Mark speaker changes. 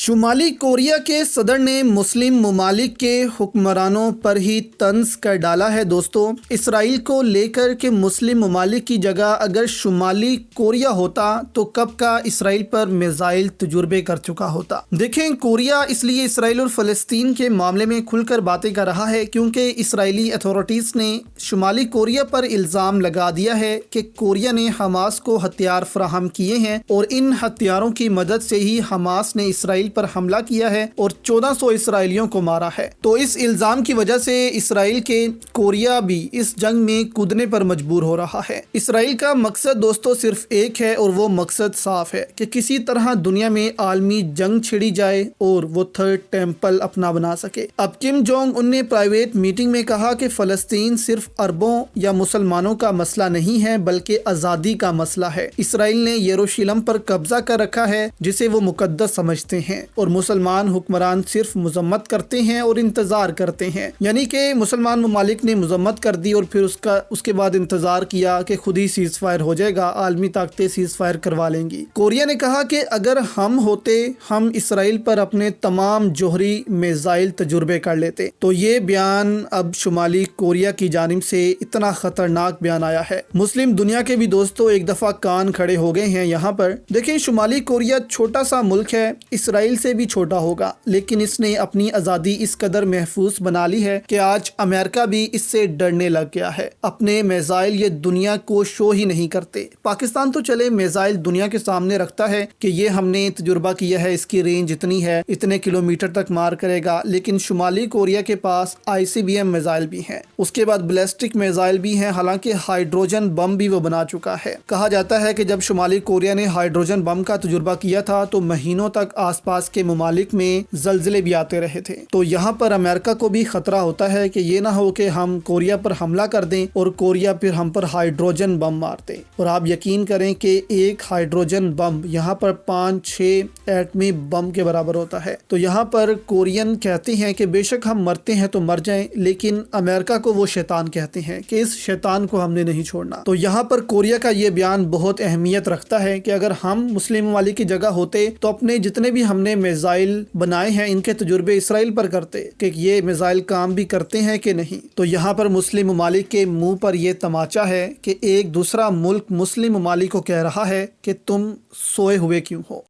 Speaker 1: شمالی کوریا کے صدر نے مسلم ممالک کے حکمرانوں پر ہی طنز کر ڈالا ہے دوستو، اسرائیل کو لے کر کہ مسلم ممالک کی جگہ اگر شمالی کوریا ہوتا تو کب کا اسرائیل پر میزائل تجربے کر چکا ہوتا۔ دیکھیں، کوریا اس لیے اسرائیل اور فلسطین کے معاملے میں کھل کر باتیں کر رہا ہے کیونکہ اسرائیلی اتھارٹیز نے شمالی کوریا پر الزام لگا دیا ہے کہ کوریا نے حماس کو ہتھیار فراہم کیے ہیں اور ان ہتھیاروں کی مدد سے ہی حماس نے اسرائیل پر حملہ کیا ہے اور 1400 اسرائیلیوں کو مارا ہے۔ تو اس الزام کی وجہ سے اسرائیل کے کوریا بھی اس جنگ میں کودنے پر مجبور ہو رہا ہے۔ اسرائیل کا مقصد دوستو صرف ایک ہے اور وہ مقصد صاف ہے کہ کسی طرح دنیا میں عالمی جنگ چھڑی جائے اور وہ تھرڈ ٹیمپل اپنا بنا سکے۔ اب کم جونگ ان نے پرائیویٹ میٹنگ میں کہا کہ فلسطین صرف عربوں یا مسلمانوں کا مسئلہ نہیں ہے بلکہ آزادی کا مسئلہ ہے۔ اسرائیل نے یروشلم پر قبضہ کر رکھا ہے جسے وہ مقدس سمجھتے ہیں اور مسلمان حکمران صرف مذمت کرتے ہیں اور انتظار کرتے ہیں، یعنی کہ مسلمان ممالک نے مذمت کر دی اور پھر اس کے بعد انتظار کیا کہ خود ہی سیز فائر ہو جائے گا، عالمی طاقتیں سیز فائر کروا لیں گی۔ کوریا نے کہا کہ اگر ہم ہوتے ہم اسرائیل پر اپنے تمام جوہری میزائل تجربے کر لیتے۔ تو یہ بیان اب شمالی کوریا کی جانب سے اتنا خطرناک بیان آیا ہے، مسلم دنیا کے بھی دوستوں ایک دفعہ کان کھڑے ہو گئے ہیں یہاں پر۔ دیکھیں، شمالی کوریا چھوٹا سا ملک ہے، اسرائیل سے بھی چھوٹا ہوگا، لیکن اس نے اپنی آزادی اس قدر محفوظ بنا لی ہے کہ آج امریکہ بھی اس سے ڈرنے لگ گیا ہے۔ اپنے میزائل یہ دنیا کو شو ہی نہیں کرتے۔ پاکستان تو چلے میزائل دنیا کے سامنے رکھتا ہے کہ یہ ہم نے تجربہ کیا ہے، اس کی رینج اتنی ہے، اتنے کلومیٹر تک مار کرے گا، لیکن شمالی کوریا کے پاس ICBM میزائل بھی ہیں، اس کے بعد بیلسٹک میزائل بھی ہیں، حالانکہ ہائیڈروجن بم بھی وہ بنا چکا ہے۔ کہا جاتا ہے کہ جب شمالی کوریا نے ہائیڈروجن بم کا تجربہ کیا تھا تو مہینوں تک آس پاس کے ممالک میں زلزلے بھی آتے رہے تھے۔ تو یہاں پر امریکہ کو بھی خطرہ ہوتا ہے کہ یہ نہ ہو کہ ہم کوریا پر حملہ کر دیں اور کوریا پھر ہم پر ہائیڈروجن بم مارتے، اور آپ یقین کریں کہ ایک ہائیڈروجن بم یہاں پر 5-6 ایٹمی بم کے برابر ہوتا ہے۔ تو یہاں پر کورین کہتے ہیں کہ بے شک ہم مرتے ہیں تو مر جائیں، لیکن امریکہ کو وہ شیطان کہتے ہیں کہ اس شیطان کو ہم نے نہیں چھوڑنا۔ تو یہاں پر کوریا کا یہ بیان بہت اہمیت رکھتا ہے کہ اگر ہم مسلم ممالک کی جگہ ہوتے تو اپنے جتنے بھی ہم نے میزائل بنائے ہیں ان کے تجربے اسرائیل پر کرتے کہ یہ میزائل کام بھی کرتے ہیں کہ نہیں۔ تو یہاں پر مسلم ممالک کے منہ پر یہ تماچا ہے کہ ایک دوسرا ملک مسلم ممالک کو کہہ رہا ہے کہ تم سوئے ہوئے کیوں ہو۔